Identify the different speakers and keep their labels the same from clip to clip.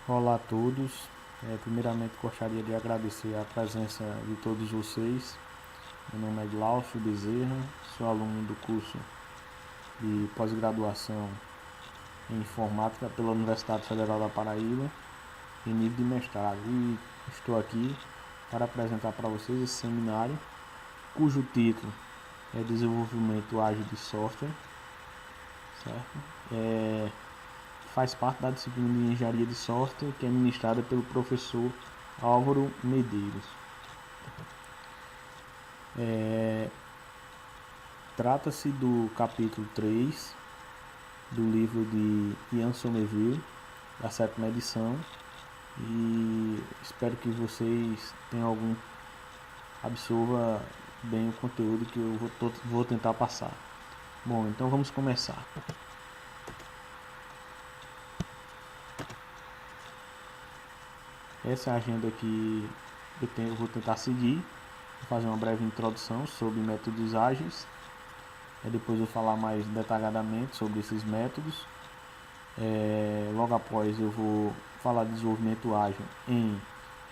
Speaker 1: Olá a todos. Primeiramente gostaria de agradecer a presença de todos vocês. Meu nome é Glaucio Bezerra, sou aluno do curso de pós-graduação em informática pela Universidade Federal da Paraíba, em nível de mestrado. E estou aqui para apresentar para vocês esse seminário, cujo título é Desenvolvimento Ágil de Software, certo? Faz parte da disciplina de Engenharia de Software, que é ministrada pelo professor Álvaro Medeiros. Trata-se do capítulo 3 do livro de Ian Somerville, da 7ª edição, e espero que vocês absorva bem o conteúdo que eu vou tentar passar. Bom, então vamos começar. Essa é a agenda que eu vou tentar seguir. Vou fazer uma breve introdução sobre métodos ágeis. Depois eu vou falar mais detalhadamente sobre esses métodos. Logo após eu vou falar de desenvolvimento ágil em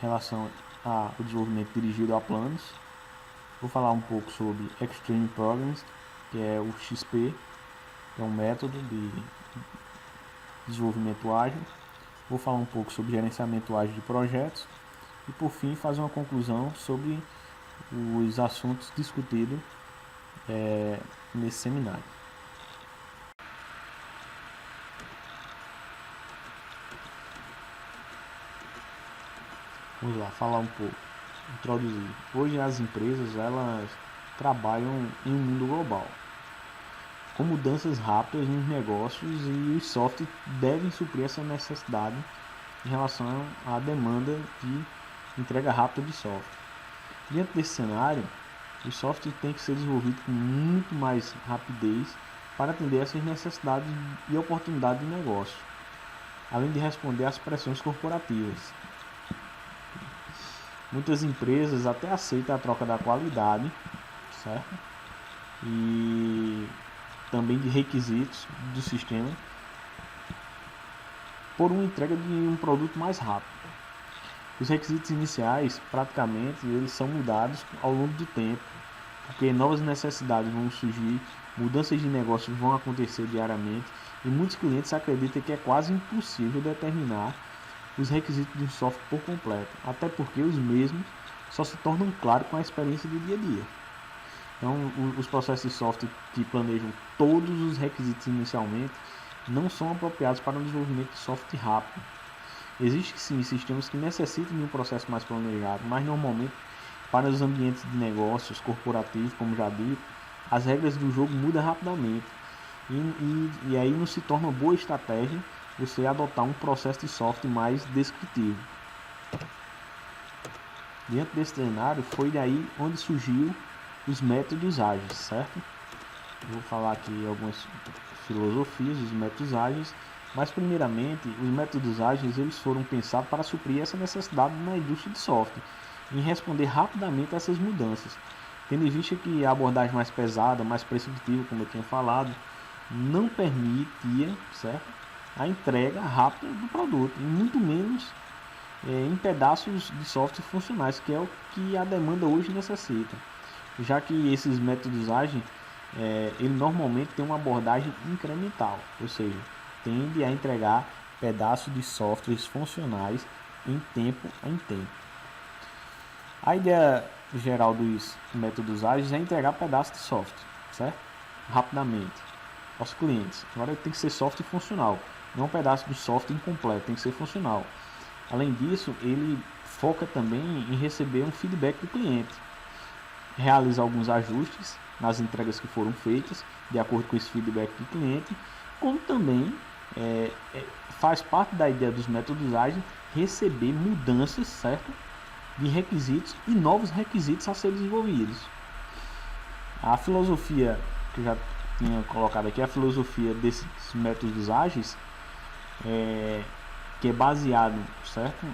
Speaker 1: relação ao desenvolvimento dirigido a planos. Vou falar um pouco sobre Extreme Programs, que é o XP, que é um método de desenvolvimento ágil. Vou falar um pouco sobre gerenciamento ágil de projetos e, por fim, fazer uma conclusão sobre os assuntos discutidos nesse seminário. Vamos lá, falar um pouco, introduzir. Hoje as empresas elas trabalham em um mundo global, com mudanças rápidas nos negócios, e os softwares devem suprir essa necessidade em relação à demanda de entrega rápida de software. Diante desse cenário, o software tem que ser desenvolvido com muito mais rapidez para atender essas necessidades e oportunidades de negócio, além de responder às pressões corporativas. Muitas empresas até aceitam a troca da qualidade, certo? E também de requisitos do sistema por uma entrega de um produto mais rápido. Os requisitos iniciais, praticamente, eles são mudados ao longo do tempo, porque novas necessidades vão surgir, mudanças de negócios vão acontecer diariamente, e muitos clientes acreditam que é quase impossível determinar os requisitos de um software por completo, até porque os mesmos só se tornam claros com a experiência do dia a dia. Então, os processos de software que planejam todos os requisitos inicialmente não são apropriados para um desenvolvimento de software rápido. Existem sim sistemas que necessitam de um processo mais planejado, mas normalmente para os ambientes de negócios corporativos, como já dito, as regras do jogo mudam rapidamente, e aí não se torna uma boa estratégia você adotar um processo de software mais descritivo. Diante desse cenário, foi daí onde surgiu os métodos ágeis, certo? Eu vou falar aqui algumas filosofias dos métodos ágeis, mas primeiramente os métodos ágeis eles foram pensados para suprir essa necessidade na indústria de software, em responder rapidamente a essas mudanças, tendo em vista que a abordagem mais pesada, mais prescritiva, como eu tinha falado, não permitia, certo, a entrega rápida do produto, e muito menos em pedaços de software funcionais, que é o que a demanda hoje necessita, já que esses métodos ágeis ele normalmente tem uma abordagem incremental, ou seja, tende a entregar pedaços de softwares funcionais em tempo. A ideia geral dos métodos ágeis é entregar pedaços de software, certo? Rapidamente aos clientes. Agora tem que ser software funcional, não um pedaço de software incompleto, tem que ser funcional. Além disso, ele foca também em receber um feedback do cliente, realiza alguns ajustes nas entregas que foram feitas, de acordo com esse feedback do cliente, como também faz parte da ideia dos métodos ágeis receber mudanças, certo, de requisitos e novos requisitos a serem desenvolvidos. A filosofia que eu já tinha colocado aqui, a filosofia desses métodos ágeis, que é baseado, certo,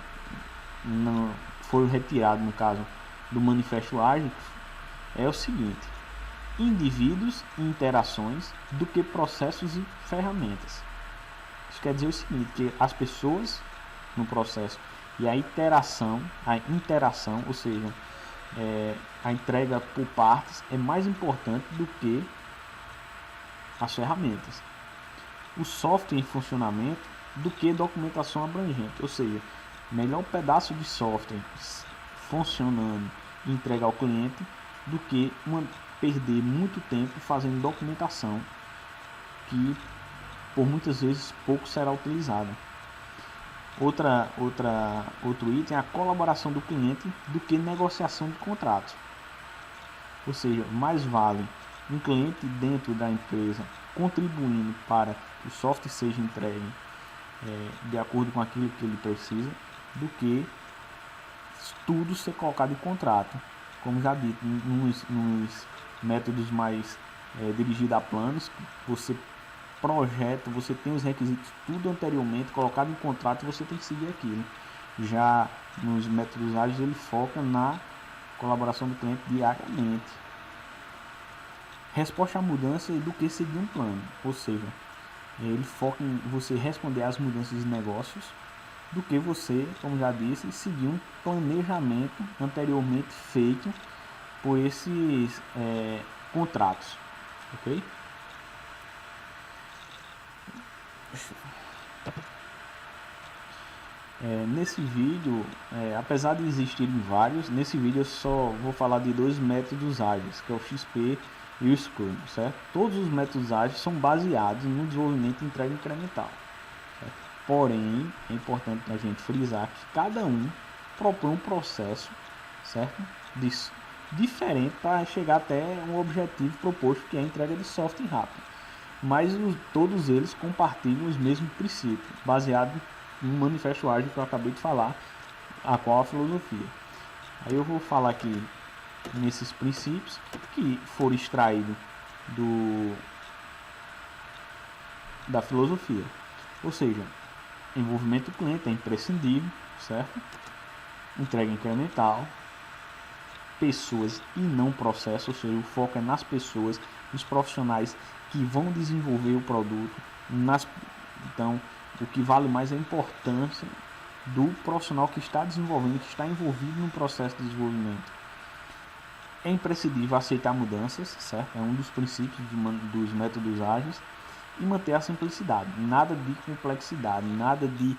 Speaker 1: foi retirado no caso do Manifesto Ágil, é o seguinte: indivíduos e interações do que processos e ferramentas. Isso quer dizer o seguinte, que as pessoas no processo. E a interação, ou seja, a entrega por partes é mais importante do que as ferramentas. O software em funcionamento do que documentação abrangente, ou seja, melhor um pedaço de software funcionando e entregar ao cliente do que perder muito tempo fazendo documentação que por muitas vezes pouco será utilizada. Outro item é a colaboração do cliente do que negociação de contratos. Ou seja, mais vale um cliente dentro da empresa contribuindo para que o software seja entregue de acordo com aquilo que ele precisa, do que tudo ser colocado em contrato. Como já dito, nos métodos mais dirigidos a planos, você projeta, você tem os requisitos tudo anteriormente colocado em contrato e você tem que seguir aquilo. Já nos métodos ágeis ele foca na colaboração do cliente diariamente. Resposta à mudança do que seguir um plano, ou seja, ele foca em você responder às mudanças de negócios do que você, como já disse, seguir um planejamento anteriormente feito por esses contratos, ok? Nesse vídeo, apesar de existirem vários, nesse vídeo eu só vou falar de dois métodos ágeis, que é o XP e o Scrum, certo? Todos os métodos ágeis são baseados no desenvolvimento e entrega incremental, certo? Porém, é importante a gente frisar que cada um propõe um processo, certo? Diferente para chegar até um objetivo proposto, que é a entrega de software rápido. Mas todos eles compartilham os mesmos princípios, baseado no manifesto ágil que eu acabei de falar, a qual a filosofia. Aí eu vou falar aqui nesses princípios que foram extraídos da filosofia. Ou seja, envolvimento do cliente é imprescindível, certo? Entrega incremental, pessoas e não processo, ou seja, o foco é nas pessoas, nos profissionais que vão desenvolver o produto. Então, o que vale mais é a importância do profissional que está desenvolvendo, que está envolvido no processo de desenvolvimento. É imprescindível aceitar mudanças, certo? É um dos princípios dos métodos ágeis. E manter a simplicidade, nada de complexidade, nada de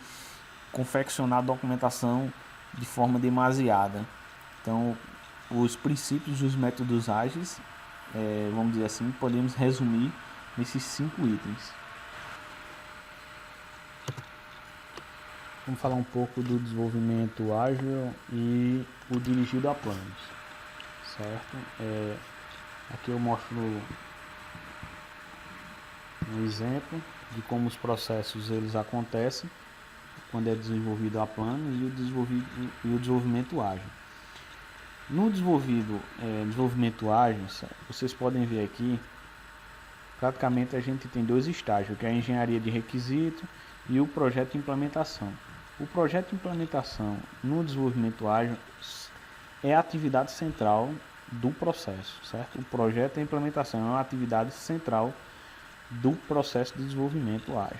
Speaker 1: confeccionar documentação de forma demasiada. Então, os princípios dos métodos ágeis, vamos dizer assim, podemos resumir nesses 5 itens. Vamos falar um pouco do desenvolvimento ágil e o dirigido a planos, certo? Aqui eu mostro um exemplo de como os processos eles acontecem quando é desenvolvido a plano e o desenvolvimento ágil. No desenvolvimento ágil, vocês podem ver aqui, praticamente a gente tem 2 estágios, que é a engenharia de requisito e o projeto de implementação. O projeto de implementação no desenvolvimento ágil é a atividade central do processo, certo? O projeto de implementação é uma atividade central do processo de desenvolvimento ágil.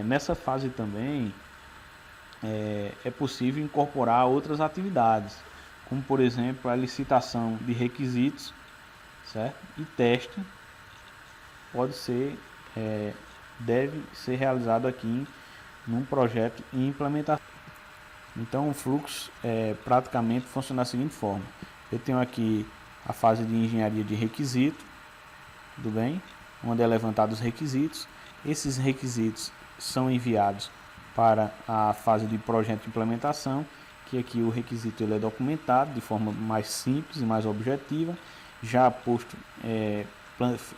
Speaker 1: Nessa fase também é possível incorporar outras atividades, como por exemplo a licitação de requisitos, certo? E teste deve ser realizado aqui num projeto de implementação. Então o fluxo praticamente funciona da seguinte forma: eu tenho aqui a fase de engenharia de requisito, tudo bem? Onde é levantado os requisitos. Esses requisitos são enviados para a fase de projeto de implementação, que aqui o requisito ele é documentado de forma mais simples e mais objetiva, já posto,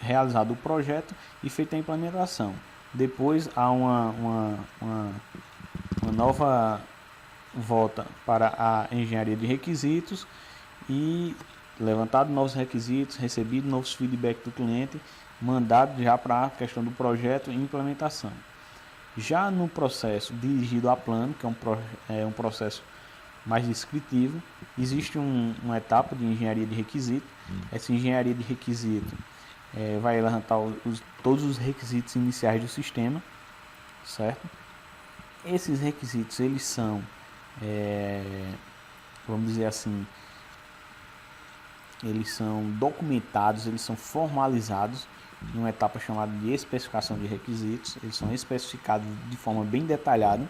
Speaker 1: realizado o projeto e feita a implementação. Depois há uma nova volta para a engenharia de requisitos e levantado novos requisitos, recebido novos feedback do cliente, mandado já para a questão do projeto e implementação. Já no processo dirigido a plano, que é um processo mais descritivo, existe uma etapa de engenharia de requisito. Essa engenharia de requisito vai levantar todos os requisitos iniciais do sistema, certo? Esses requisitos, eles são, vamos dizer assim, eles são documentados, eles são formalizados em uma etapa chamada de especificação de requisitos. Eles são especificados de forma bem detalhada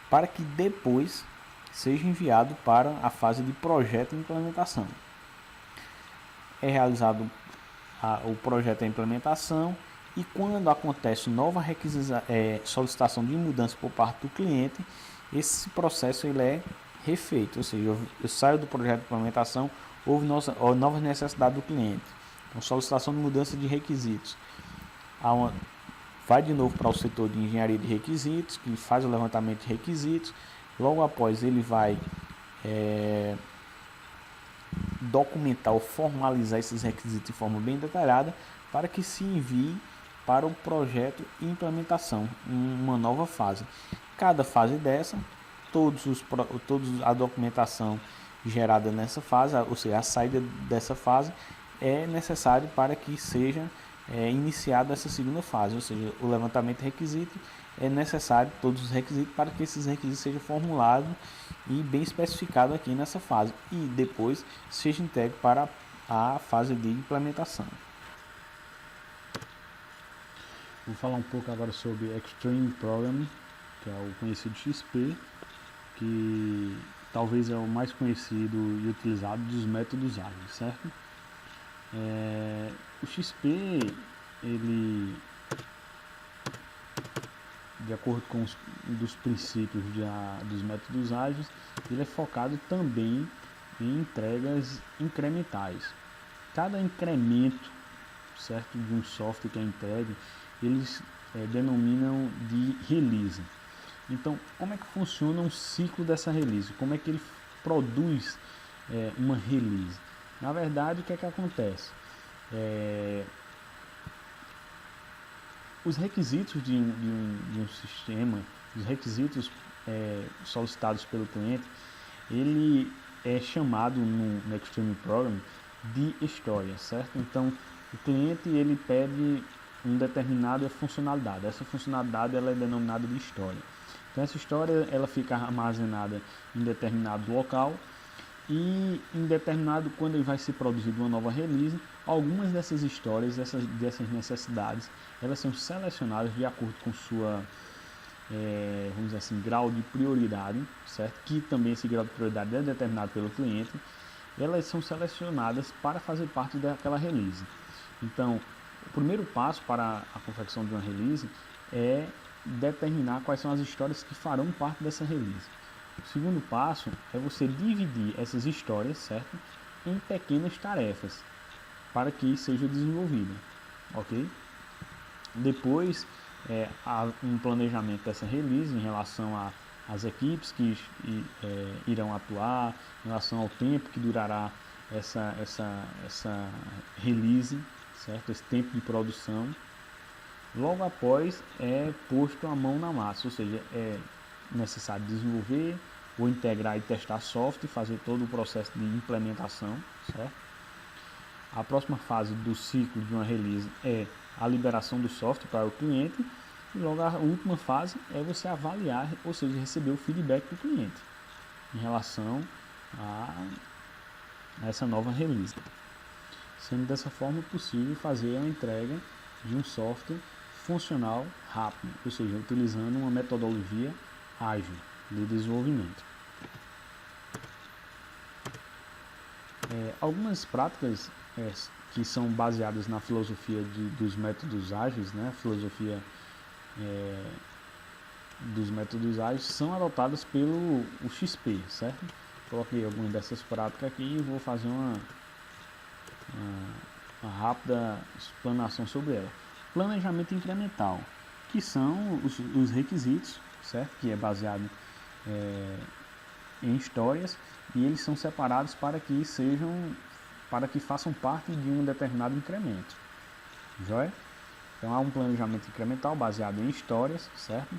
Speaker 1: para que depois seja enviado para a fase de projeto e implementação. É realizado o projeto e a implementação, e quando acontece nova solicitação de mudança por parte do cliente, esse processo ele é refeito, ou seja, eu saio do projeto de implementação, houve novas necessidades do cliente, então solicitação de mudança de requisitos, vai de novo para o setor de engenharia de requisitos, que faz o levantamento de requisitos. Logo após ele vai documentar ou formalizar esses requisitos de forma bem detalhada para que se envie para o projeto e implementação em uma nova fase. Cada fase dessa, toda a documentação gerada nessa fase, ou seja, a saída dessa fase é necessário para que seja iniciada essa segunda fase, ou seja, o levantamento de requisito é necessário, todos os requisitos, para que esses requisitos sejam formulados e bem especificados aqui nessa fase, e depois seja entregue para a fase de implementação.
Speaker 2: Vou falar um pouco agora sobre Extreme Programming, que é o conhecido XP, que talvez é o mais conhecido e utilizado dos métodos ágeis, certo? O XP, ele, de acordo com dos princípios dos métodos ágeis, ele é focado também em entregas incrementais. Cada incremento, certo, de um software que é entregue, eles denominam de release. Então, como é que funciona um ciclo dessa release? Como é que ele produz uma release? Na verdade, o que é que acontece? Os requisitos de um sistema, os requisitos solicitados pelo cliente, ele é chamado no Extreme Program de história, certo? Então, o cliente ele pede uma determinada funcionalidade. Essa funcionalidade ela é denominada de história. Então, essa história ela fica armazenada em determinado local, e em determinado, quando ele vai ser produzido uma nova release, algumas dessas histórias, dessas necessidades, elas são selecionadas de acordo com sua, vamos dizer assim, grau de prioridade, certo? Que também esse grau de prioridade é determinado pelo cliente. Elas são selecionadas para fazer parte daquela release. Então, o primeiro passo para a confecção de uma release é determinar quais são as histórias que farão parte dessa release. O segundo passo é você dividir essas histórias, certo, em pequenas tarefas para que seja desenvolvida, ok? Depois, há um planejamento dessa release em relação às equipes que irão atuar, em relação ao tempo que durará essa release, certo? Esse tempo de produção. Logo após é posto a mão na massa, ou seja, é necessário desenvolver ou integrar e testar software, fazer todo o processo de implementação, certo? A próxima fase do ciclo de uma release é a liberação do software para o cliente, e logo a última fase é você avaliar, ou seja, receber o feedback do cliente em relação a essa nova release. Sendo dessa forma possível fazer a entrega de um software funcional rápido, ou seja, utilizando uma metodologia ágil de desenvolvimento. Algumas práticas que são baseadas na filosofia dos métodos ágeis, né, filosofia dos métodos ágeis, são adotadas pelo XP, certo? Coloquei algumas dessas práticas aqui e vou fazer uma rápida explanação sobre ela. Planejamento incremental, que são os requisitos, certo? Que é baseado em histórias, e eles são separados para que façam parte de um determinado incremento. Joia? Então há um planejamento incremental baseado em histórias, certo?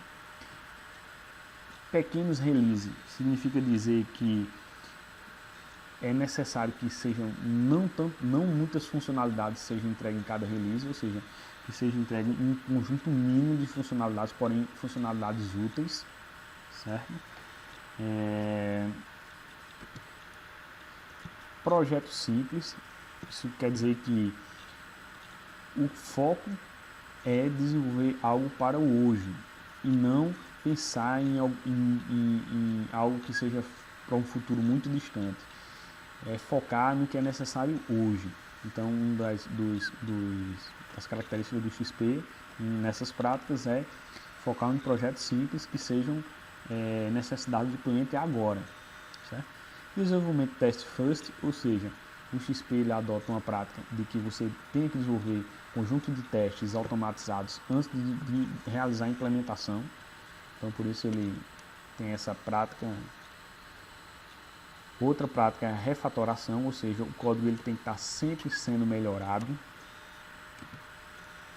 Speaker 2: Pequenos release significa dizer que é necessário que sejam não muitas funcionalidades sejam entregues em cada release, ou seja, que seja entregue um conjunto mínimo de funcionalidades, porém funcionalidades úteis, certo? Projeto simples, isso quer dizer que o foco é desenvolver algo para o hoje e não pensar em algo que seja para um futuro muito distante. É focar no que é necessário hoje. Então, uma das características do XP nessas práticas é focar em projetos simples que sejam necessidade do cliente agora, certo? Desenvolvimento test first, ou seja, o XP ele adota uma prática de que você tem que desenvolver conjunto de testes automatizados antes de realizar a implementação. Então, por isso ele tem essa prática. Outra prática é a refatoração, ou seja, o código ele tem que estar sempre sendo melhorado,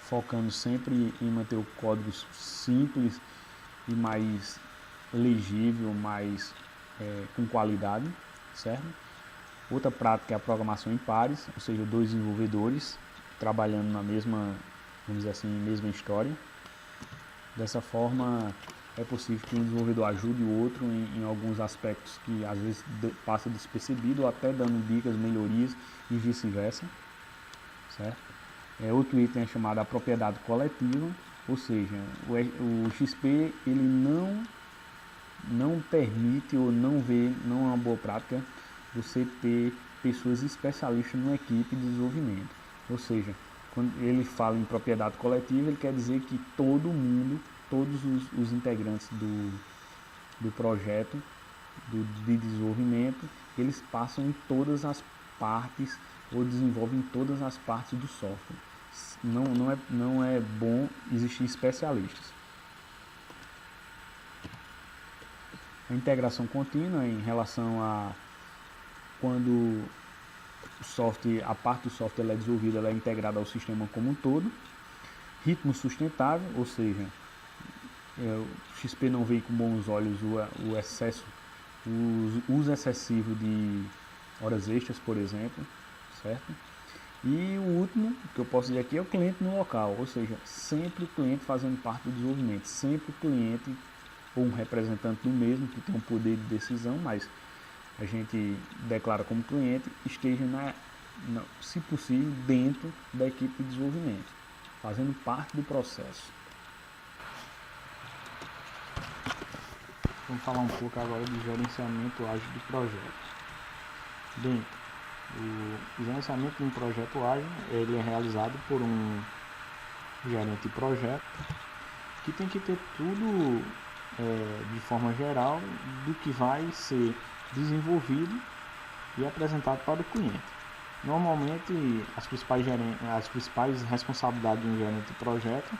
Speaker 2: focando sempre em manter o código simples e mais legível, mais com qualidade, certo? Outra prática é a programação em pares, ou seja, 2 desenvolvedores trabalhando na mesma, vamos dizer assim, mesma história. Dessa forma, é possível que um desenvolvedor ajude o outro em alguns aspectos que às vezes passa despercebido, ou até dando dicas, melhorias e vice-versa, certo? Outro item é chamado a propriedade coletiva, ou seja, o XP ele não permite ou não é uma boa prática você ter pessoas especialistas numa equipe de desenvolvimento. Ou seja, quando ele fala em propriedade coletiva, ele quer dizer que todo mundo, todos os integrantes do projeto de desenvolvimento, eles passam em todas as partes ou desenvolvem todas as partes do software. Não é bom existir especialistas. A integração contínua em relação a quando a parte do software é desenvolvida, ela é integrada ao sistema como um todo. Ritmo sustentável, ou seja, o XP não vê com bons olhos o uso excessivo de horas extras, por exemplo, certo? E o último que eu posso dizer aqui é o cliente no local, ou seja, sempre o cliente fazendo parte do desenvolvimento, sempre o cliente ou um representante do mesmo que tem um poder de decisão, mas a gente declara como cliente, esteja, se possível, dentro da equipe de desenvolvimento, fazendo parte do processo.
Speaker 1: Vamos falar um pouco agora de gerenciamento ágil de projetos. Bem, o gerenciamento de um projeto ágil ele é realizado por um gerente de projeto que tem que ter tudo de forma geral do que vai ser desenvolvido e apresentado para o cliente. Normalmente as principais responsabilidades de um gerente de projeto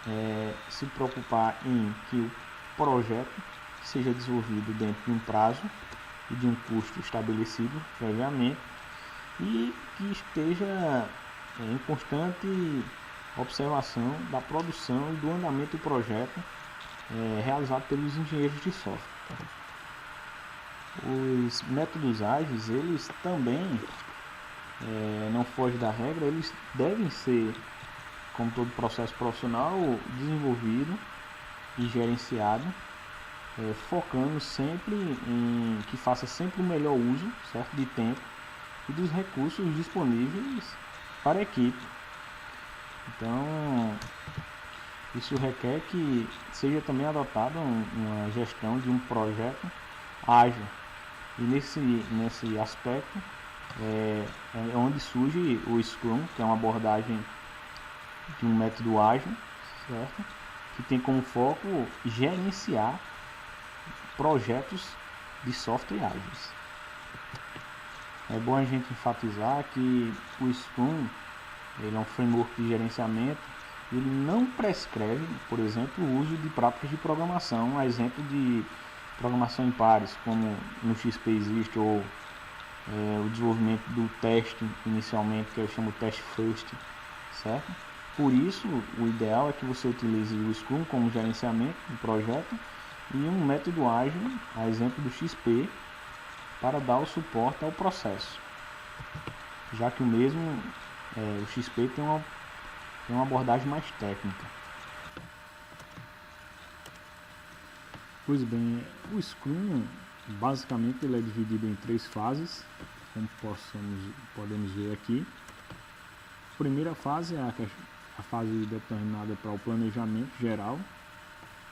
Speaker 1: é se preocupar em que o projeto seja desenvolvido dentro de um prazo e de um custo estabelecido previamente e que esteja em constante observação da produção e do andamento do projeto realizado pelos engenheiros de software. Os métodos ágeis, eles também não fogem da regra, eles devem ser, como todo processo profissional, desenvolvido e gerenciado, focando sempre em que faça sempre o melhor uso, certo, de tempo e dos recursos disponíveis para a equipe. Então, isso requer que seja também adotada uma gestão de um projeto ágil. E nesse aspecto é onde surge o Scrum, que é uma abordagem de um método ágil, certo? Que tem como foco gerenciar projetos de software ágeis. É bom a gente enfatizar que o Scrum ele é um framework de gerenciamento, ele não prescreve, por exemplo, o uso de práticas de programação, a exemplo de programação em pares, como no XP existe, ou o desenvolvimento do teste inicialmente, que eu chamo test first, certo? Por isso, o ideal é que você utilize o Scrum como gerenciamento do projeto e um método ágil, a exemplo do XP, para dar o suporte ao processo, já que o mesmo, o XP tem uma abordagem mais técnica.
Speaker 2: Pois bem, o Scrum, basicamente, ele é dividido em 3 fases, como podemos ver aqui. A primeira fase é a fase determinada para o planejamento geral,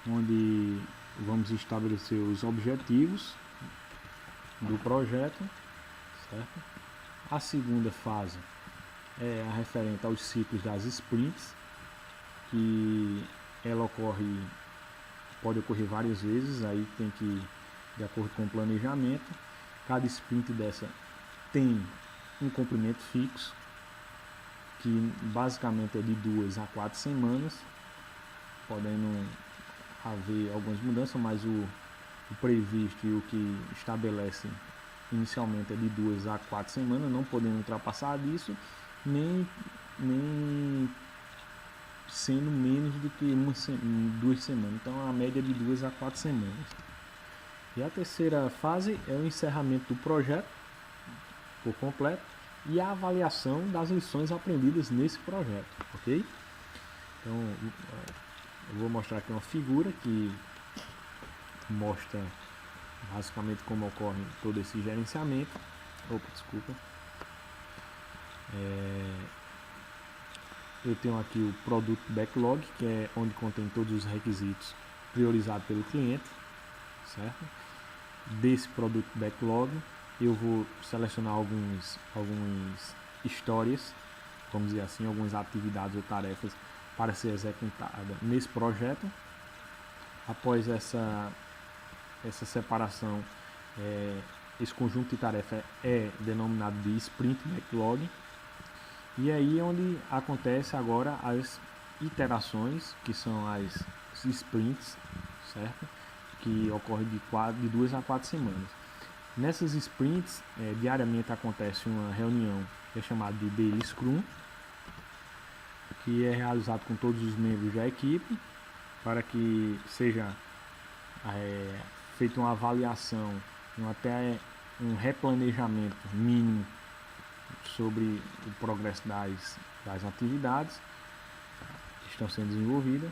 Speaker 2: onde vamos estabelecer os objetivos do projeto, certo? A segunda fase é a referente aos ciclos das sprints, que ela pode ocorrer várias vezes, aí tem que ir de acordo com o planejamento. Cada sprint dessa tem um comprimento fixo, que basicamente é de 2 a 4 semanas, podendo haver algumas mudanças, mas o previsto e o que estabelece inicialmente é de 2 a 4 semanas, não podendo ultrapassar disso, nem sendo menos do que 2 semanas. Então a média é de 2 a 4 semanas. E a terceira fase é o encerramento do projeto por completo e a avaliação das lições aprendidas nesse projeto, ok? Então eu vou mostrar aqui uma figura que mostra basicamente como ocorre todo esse gerenciamento. Eu tenho aqui o Product Backlog, que é onde contém todos os requisitos priorizados pelo cliente, certo? Desse Product Backlog eu vou selecionar algumas histórias, vamos dizer assim, algumas atividades ou tarefas para ser executada nesse projeto. Após essa separação, esse conjunto de tarefas é denominado de Sprint Backlog. E aí é onde acontece agora as iterações, que são as sprints, certo? Que ocorre de 2 a 4 semanas. Nessas sprints, diariamente acontece uma reunião que é chamada de Daily Scrum, que é realizado com todos os membros da equipe, para que seja feita uma avaliação, até um replanejamento mínimo sobre o progresso das atividades que estão sendo desenvolvidas.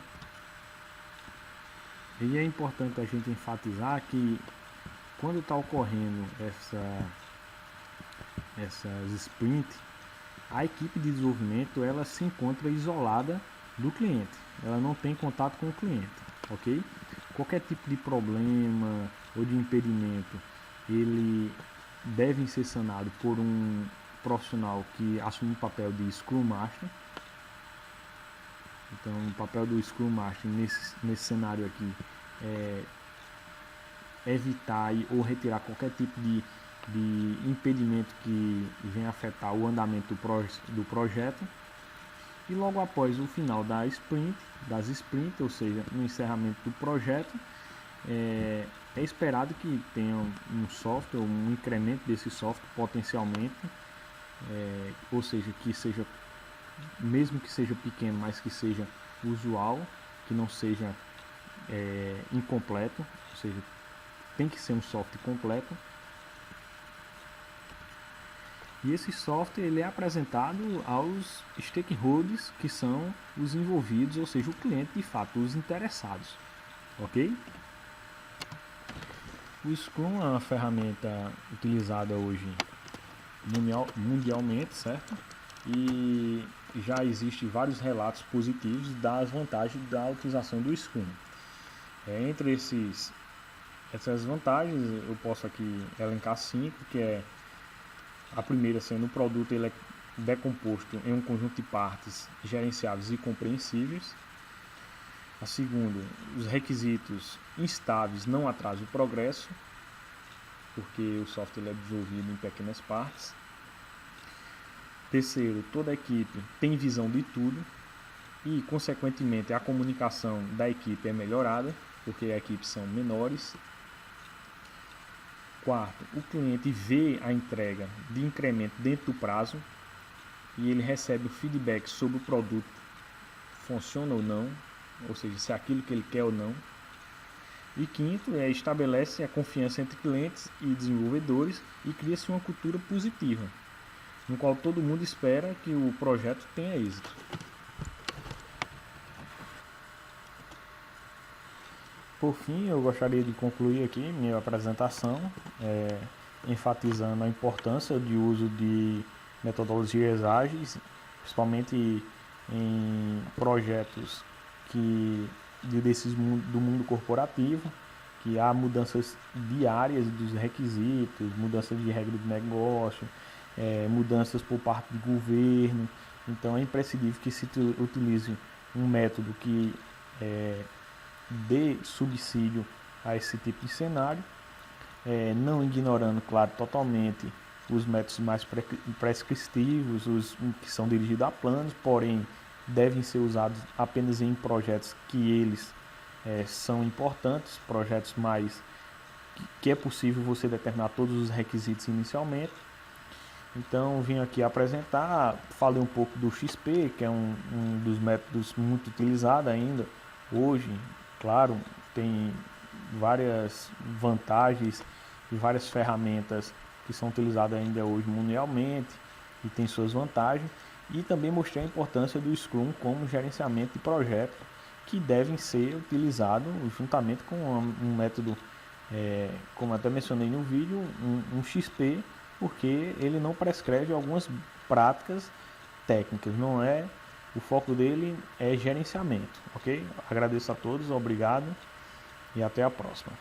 Speaker 2: E é importante a gente enfatizar que quando está ocorrendo essas sprints, a equipe de desenvolvimento ela se encontra isolada do cliente, ela não tem contato com o cliente, ok? Qualquer tipo de problema ou de impedimento, ele deve ser sanado por um profissional que assume o papel de Scrum Master. Então, o papel do Scrum Master nesse cenário aqui é evitar ou retirar qualquer tipo de impedimento que venha afetar o andamento do projeto. E logo após o final das sprints, ou seja, no encerramento do projeto, é esperado que tenha um software, um incremento desse software potencialmente, ou seja, que seja, mesmo que seja pequeno, mas que seja usual, que não seja incompleto, ou seja, tem que ser um software completo. E esse software ele é apresentado aos stakeholders, que são os envolvidos, ou seja, o cliente de fato, os interessados, ok? O Scrum é uma ferramenta utilizada hoje mundialmente, certo? E já existem vários relatos positivos das vantagens da utilização do Scrum. Entre essas vantagens, eu posso aqui elencar 5, que é a primeira sendo o produto ele é decomposto em um conjunto de partes gerenciáveis e compreensíveis. A segunda, os requisitos instáveis não atrasam o progresso, porque o software é desenvolvido em pequenas partes. Terceiro, toda a equipe tem visão de tudo e, consequentemente, a comunicação da equipe é melhorada, porque as equipes são menores. Quarto, o cliente vê a entrega de incremento dentro do prazo e ele recebe o feedback sobre o produto funciona ou não, ou seja, se é aquilo que ele quer ou não. E quinto, estabelece a confiança entre clientes e desenvolvedores e cria-se uma cultura positiva, no qual todo mundo espera que o projeto tenha êxito. Por fim, eu gostaria de concluir aqui minha apresentação, enfatizando a importância de uso de metodologias ágeis, principalmente em projetos do mundo corporativo, que há mudanças diárias dos requisitos, mudanças de regra de negócio, mudanças por parte do governo. Então é imprescindível que se utilize um método que dê subsídio a esse tipo de cenário, não ignorando, claro, totalmente os métodos mais prescritivos, os que são dirigidos a planos, porém devem ser usados apenas em projetos que eles são importantes, projetos mais que é possível você determinar todos os requisitos inicialmente. Então vim aqui apresentar, falei um pouco do XP, que é um dos métodos muito utilizado ainda hoje. Claro, tem várias vantagens e várias ferramentas que são utilizadas ainda hoje mundialmente e tem suas vantagens. E também mostrei a importância do Scrum como gerenciamento de projetos que devem ser utilizados juntamente com um método, como até mencionei no vídeo, um XP, porque ele não prescreve algumas práticas técnicas, não é, o foco dele é gerenciamento, ok? Agradeço a todos, obrigado e até a próxima.